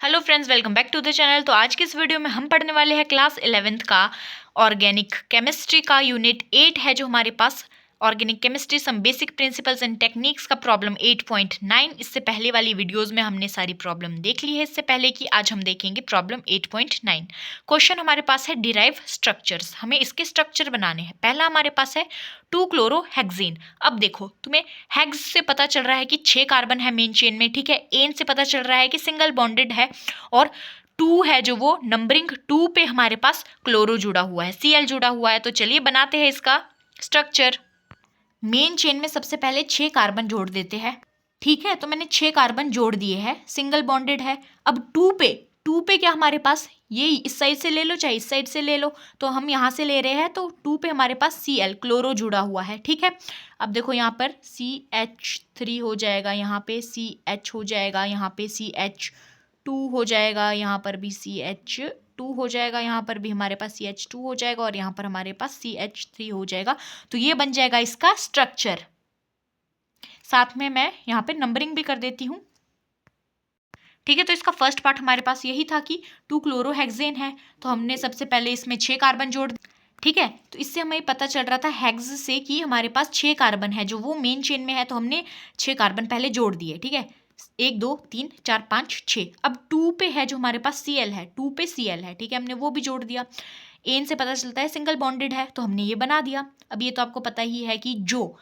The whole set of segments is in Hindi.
Hello friends, welcome back to the channel. तो आज के इस वीडियो में हम पढ़ने वाले हैं क्लास 11th का ऑर्गेनिक केमिस्ट्री का यूनिट 8 है जो हमारे पास organic chemistry some basic principles and techniques का प्रॉब्लम 8.9। इससे पहले वाली वीडियोस में हमने सारी प्रॉब्लम देख ली है इससे पहले की। आज हम देखेंगे प्रॉब्लम 8.9। क्वेश्चन हमारे पास है डिराइव स्ट्रक्चर्स, हमें इसके स्ट्रक्चर बनाने हैं। पहला हमारे पास है 2-क्लोरोहेक्सेन। अब देखो, तुम्हें हेक्स से पता चल रहा है कि 6 कार्बन है मेन चेन में, ठीक है। एन से पता चल रहा है कि सिंगल बॉन्डेड है, और 2 है जो वो नंबरिंग 2 पे हमारे पास क्लोरो जुड़ा हुआ है, Cl जुड़ा हुआ है। तो चलिए बनाते हैं इसका स्ट्रक्चर। मेन चेन में सबसे पहले 6 कार्बन जोड़ देते हैं, ठीक है। तो मैंने 6 कार्बन जोड़ दिए हैं, सिंगल बॉन्डेड है। अब 2 पे क्या हमारे पास, ये इस साइड से ले लो चाहे इस साइड से ले लो, तो हम यहाँ से ले रहे हैं। तो 2 पे हमारे पास Cl क्लोरो जुड़ा हुआ है, ठीक है। अब देखो यहाँ पर CH3 हो जाएगा, यहाँ पे CH हो जाएगा, यहाँ पे CH2 हो जाएगा, यहाँ पर भी CH2 हो जाएगा, यहाँ पर भी हमारे पास CH2 हो जाएगा, और यहाँ पर हमारे पास CH3 हो जाएगा। तो ये बन जाएगा इसका स्ट्रक्चर। साथ में मैं यहाँ पे नंबरिंग भी कर देती हूँ, ठीक है। तो इसका फर्स्ट पार्ट हमारे पास यही था कि 2-क्लोरोहेक्सेन है, तो हमने सबसे पहले इसमें 6 कार्बन जोड़, ठीक है। तो इससे हमें पता चल रहा था हेक्स से कि हमारे पास 6 कार्बन है जो वो मेन चेन में है, तो हमने 6 कार्बन पहले जोड़ दिए, ठीक है। 1 2 3 4 5 6। अब 2 पे है जो हमारे पास Cl है, 2 पे Cl है, ठीक है, हमने वो भी जोड़ दिया। एन से पता चलता है सिंगल बॉन्डेड है, तो हमने ये बना दिया। अब ये तो आपको पता ही है कि जो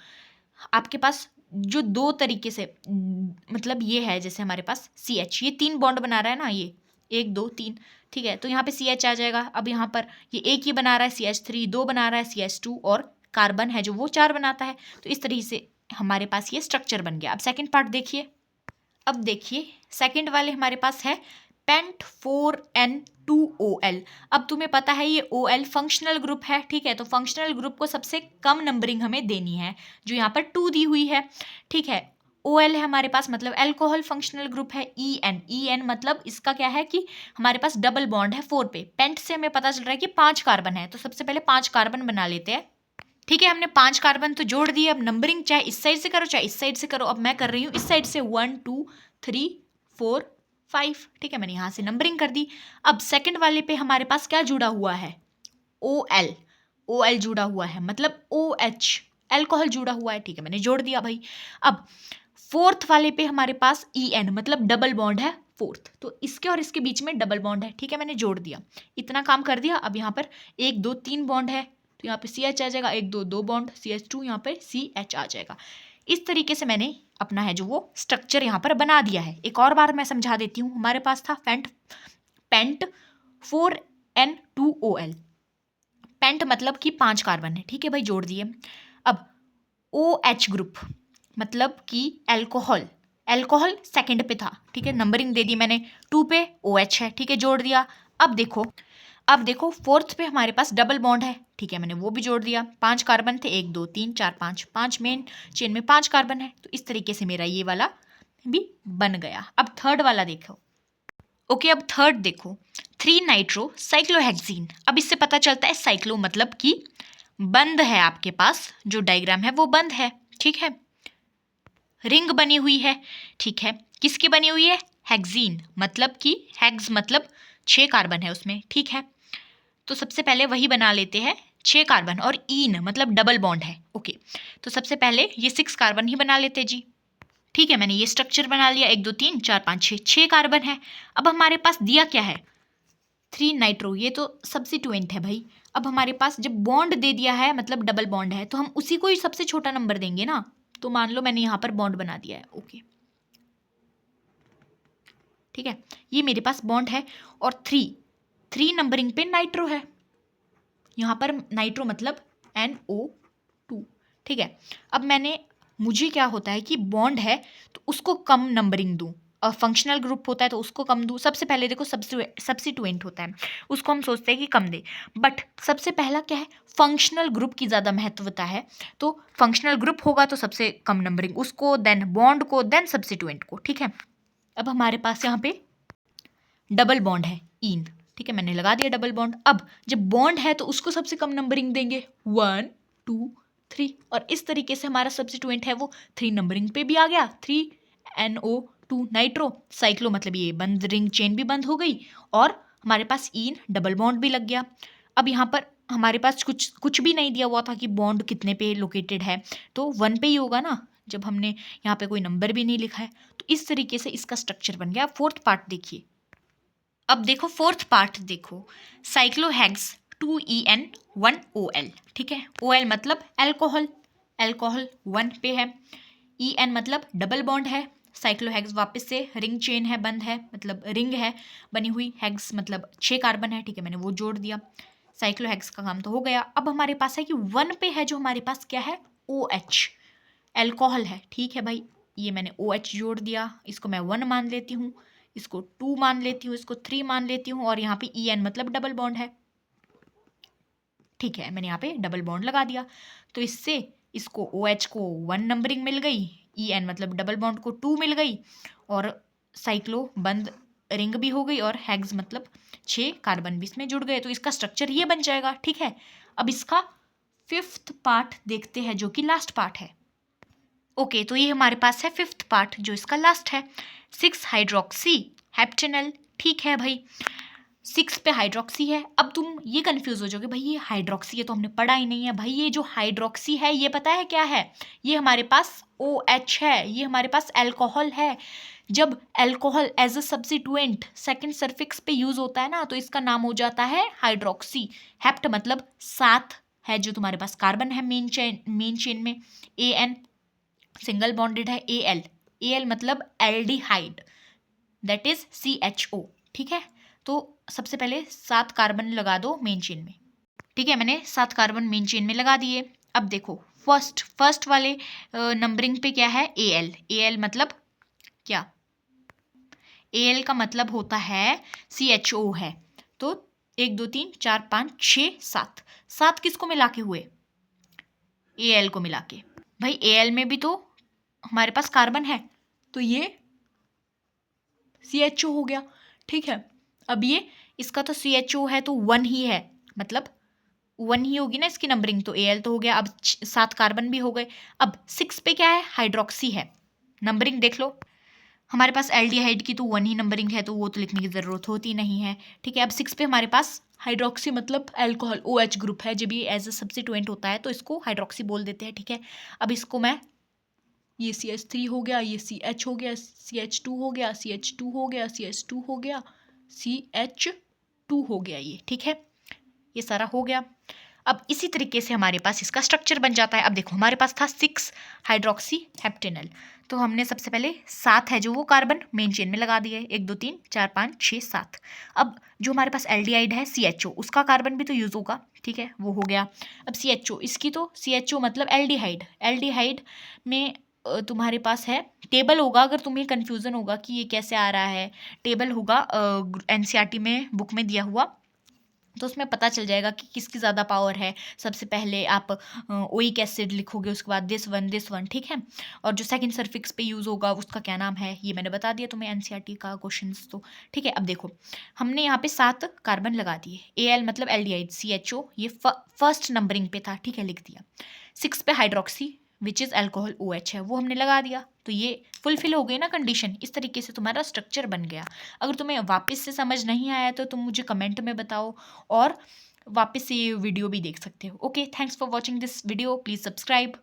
आपके पास जो दो तरीके से, मतलब ये है जैसे हमारे पास CH, ये 3 बॉन्ड बना रहा है ना, ये 1 2 3, ठीक है। तो यहाँ पे CH आ जाएगा। अब यहाँ पर ये एक ही बना रहा है, CH3 2 बना रहा है, CH2 और कार्बन है जो वो 4 बनाता है। तो इस तरीके से हमारे पास ये स्ट्रक्चर बन गया। अब सेकेंड पार्ट देखिए। अब देखिए सेकेंड वाले हमारे पास है पेंट 4N2OL। अब तुम्हें पता है ये OL फंक्शनल ग्रुप है, ठीक है। तो फंक्शनल ग्रुप को सबसे कम नंबरिंग हमें देनी है, जो यहाँ पर 2 दी हुई है, ठीक है। OL है हमारे पास, मतलब अल्कोहल फंक्शनल ग्रुप है। EN मतलब इसका क्या है कि हमारे पास डबल बॉन्ड है 4 पे। पेंट से हमें पता चल रहा है कि 5 कार्बन है, तो सबसे पहले 5 कार्बन बना लेते हैं, ठीक है। हमने 5 कार्बन तो जोड़ दिए। अब नंबरिंग चाहे इस साइड से करो चाहे इस साइड से करो। अब मैं कर रही हूँ इस साइड से 1 2 3 4 5, ठीक है। मैंने यहाँ से नंबरिंग कर दी। अब सेकंड वाले पे हमारे पास क्या जुड़ा हुआ है, OL जुड़ा हुआ है, मतलब OH अल्कोहल जुड़ा हुआ है, ठीक है। मैंने जोड़ दिया भाई। अब फोर्थ वाले पे हमारे पास EN मतलब डबल बॉन्ड है फोर्थ, तो इसके और इसके बीच में डबल बॉन्ड है, ठीक है। मैंने जोड़ दिया, इतना काम कर दिया। अब यहाँ पर 1 2 3 बॉन्ड है, तो यहाँ पे CH आ जाएगा, 1 2 2 बॉन्ड, CH2, यहाँ पे CH आ जाएगा। इस तरीके से मैंने अपना है जो वो स्ट्रक्चर यहाँ पर बना दिया है। एक और बार मैं समझा देती हूँ। हमारे पास था पेंट 4N2OL। पेंट मतलब कि 5 कार्बन है, ठीक है भाई, जोड़ दिए। अब OH ग्रुप मतलब कि अल्कोहल सेकंड पे था, ठीक है। नंबरिंग दे दी मैंने, 2 पे OH है, ठीक है, जोड़ दिया। अब देखो फोर्थ पे हमारे पास डबल बॉन्ड है, ठीक है, मैंने वो भी जोड़ दिया। 5 कार्बन थे, 1 2 3 4 5, 5 मेन चेन में 5 कार्बन है, तो इस तरीके से मेरा ये वाला भी बन गया। अब थर्ड वाला देखो। ओके, अब थर्ड देखो, 3 नाइट्रो साइक्लोहेक्सीन। अब इससे पता चलता है साइक्लो मतलब कि बंद है, आपके पास जो डायग्राम है वो बंद है, ठीक है। रिंग बनी हुई है, ठीक है। किसकी बनी हुई है, हेक्सीन मतलब कि हेक्स मतलब 6 कार्बन है उसमें, ठीक है। तो सबसे पहले वही बना लेते हैं, 6 कार्बन, और ईन मतलब डबल बॉन्ड है, ओके। तो सबसे पहले ये 6 कार्बन ही बना लेते जी, ठीक है। मैंने ये स्ट्रक्चर बना लिया, 1 2 3 4 5 6 कार्बन है। अब हमारे पास दिया क्या है, 3 नाइट्रो, ये तो सब्स्टिट्यूएंट है भाई। अब हमारे पास जब बॉन्ड दे दिया है, मतलब डबल बॉन्ड है, तो हम उसी को ही सबसे छोटा नंबर देंगे ना। तो मान लो मैंने यहाँ पर बॉन्ड बना दिया है, ओके, ठीक है। ये मेरे पास बॉन्ड है, और 3 नंबरिंग पे नाइट्रो है, यहाँ पर नाइट्रो मतलब NO2, ठीक है। अब मुझे क्या होता है कि बॉन्ड है तो उसको कम नंबरिंग दूँ, और फंक्शनल ग्रुप होता है तो उसको कम दूँ। सबसे पहले देखो सब्स्टिट्यूएंट होता है, उसको हम सोचते हैं कि कम दे, बट सबसे पहला क्या है, फंक्शनल ग्रुप की ज़्यादा महत्वता है। तो फंक्शनल ग्रुप होगा तो सबसे कम नंबरिंग उसको, देन बॉन्ड को, देन सब्स्टिट्यूएंट को, ठीक है। अब हमारे पास यहाँ पे डबल बॉन्ड है ईन, ठीक है, मैंने लगा दिया डबल बॉन्ड। अब जब बॉन्ड है तो उसको सबसे कम नंबरिंग देंगे, 1 2 3, और इस तरीके से हमारा सब्स्टिट्यूएंट है वो 3 नंबरिंग पे भी आ गया, 3NO2 2 नाइट्रो, साइक्लो मतलब ये बंद, रिंग चेन भी बंद हो गई और हमारे पास इन डबल बॉन्ड भी लग गया। अब यहाँ पर हमारे पास कुछ भी नहीं दिया हुआ था कि बॉन्ड कितने पे लोकेटेड है, तो 1 पे ही होगा ना, जब हमने यहाँ पे कोई नंबर भी नहीं लिखा है। तो इस तरीके से इसका स्ट्रक्चर बन गया। फोर्थ पार्ट देखिए। अब देखो फोर्थ पार्ट देखो, साइक्लोहेक्स 2En 1OL, ठीक है। OL मतलब अल्कोहल, अल्कोहल 1 पे है। En मतलब डबल बॉन्ड है। साइक्लोहेक्स वापस से रिंग चेन है, बंद है, मतलब रिंग है बनी हुई। हेक्स मतलब 6 कार्बन है, ठीक है, मैंने वो जोड़ दिया। साइक्लोहेक्स का काम तो हो गया। अब हमारे पास है कि 1 पे है जो हमारे पास क्या है, OH, अल्कोहल है, ठीक है भाई। ये मैंने OH जोड़ दिया, इसको मैं 1 मान लेती हूँ, इसको 2 मान लेती हूँ, इसको 3 मान लेती हूँ, और यहाँ पे En मतलब डबल बॉन्ड है, ठीक है, मैंने यहाँ पे डबल बॉन्ड लगा दिया। तो इससे इसको OH को 1 नंबरिंग मिल गई, En मतलब डबल बॉन्ड को 2 मिल गई, और साइक्लो बंद रिंग भी हो गई, और हेक्स मतलब 6 कार्बन भी इसमें जुड़ गए। तो इसका स्ट्रक्चर ये बन जाएगा, ठीक है। अब इसका 5th पार्ट देखते हैं जो कि लास्ट पार्ट है। ओके, तो ये हमारे पास है 5th पार्ट जो इसका लास्ट है, 6 हाइड्रोक्सी हेप्टेनल, ठीक है भाई। 6 पे हाइड्रोक्सी है। अब तुम ये कंफ्यूज हो जाओगे, भाई ये हाइड्रोक्सी है तो हमने पढ़ा ही नहीं है। भाई ये जो हाइड्रोक्सी है ये पता है क्या है, ये हमारे पास OH है, ये हमारे पास अल्कोहल है। जब alcohol as a substituent second suffix पे यूज होता है ना, तो इसका नाम हो जाता है हाइड्रोक्सी। हेप्ट मतलब 7 है जो तुम्हारे पास कार्बन है मेन चेन में। AN सिंगल बॉन्डेड है। Al मतलब एल्डिहाइड, दैट इज CHO, ठीक है। तो सबसे पहले 7 कार्बन लगा दो मेन चेन में, ठीक है, मैंने 7 कार्बन मेन चेन में लगा दिए। अब देखो फर्स्ट वाले नंबरिंग पे क्या है, Al मतलब क्या, Al का मतलब होता है CHO है। तो 1 2 3 4 5 6 7, 7 किसको मिला के हुए, Al को मिला के। भाई Al में भी तो हमारे पास कार्बन है, तो ये CHO हो गया, ठीक है। अब ये इसका तो CHO है तो 1 ही है, मतलब 1 ही होगी ना इसकी नंबरिंग। तो Al तो हो गया। अब 7 कार्बन भी हो गए। अब 6 पे क्या है, हाइड्रोक्सी है, नंबरिंग देख लो। हमारे पास एल्डिहाइड की तो 1 ही नंबरिंग है, तो वो तो लिखने की ज़रूरत होती नहीं है, ठीक है। अब 6 पे हमारे पास हाइड्रोक्सी मतलब अल्कोहल OH ग्रुप है, जब ये एज अ सब्स्टिट्यूएंट होता है तो इसको हाइड्रोक्सी बोल देते हैं, ठीक है। अब इसको मैं, ये CH3 हो गया, ये CH हो गया, CH2 हो गया, CH2 हो गया, CH2 हो गया, CH2 हो गया, ये ठीक है, ये सारा हो गया। अब इसी तरीके से हमारे पास इसका स्ट्रक्चर बन जाता है। अब देखो हमारे पास था 6 हाइड्रोक्सी हेप्टेनल, तो हमने सबसे पहले 7 है जो वो कार्बन मेन चेन में लगा दिए, 1 2 3 4 5 6 7। अब जो हमारे पास एल्डिहाइड है CHO, उसका कार्बन भी तो यूज़ होगा, ठीक है, वो हो गया। अब CHO, इसकी तो CHO मतलब एल्डिहाइड, एल्डिहाइड में तुम्हारे पास है, टेबल होगा, अगर तुम्हें कन्फ्यूज़न होगा कि ये कैसे आ रहा है, टेबल होगा NCERT में बुक में दिया हुआ, तो उसमें पता चल जाएगा कि किसकी ज़्यादा पावर है। सबसे पहले आप ओइक एसिड लिखोगे, उसके बाद दिस वन, ठीक है। और जो सेकंड सफिक्स पे यूज़ होगा उसका क्या नाम है, ये मैंने बता दिया तुम्हें NCERT का क्वेश्चंस, तो ठीक है। अब देखो हमने यहाँ पे 7 कार्बन लगा दिए। Al मतलब एल्डिहाइड, CHO ये फर्स्ट नंबरिंग पे था, ठीक है, लिख दिया। 6 पे hydroxy which is alcohol OH है, वो हमने लगा दिया, तो ये फुलफिल हो गई ना कंडीशन। इस तरीके से तुम्हारा स्ट्रक्चर बन गया। अगर तुम्हें वापस से समझ नहीं आया तो तुम मुझे कमेंट में बताओ, और वापस से ये वीडियो भी देख सकते हो। Okay, thanks for watching this video, please subscribe.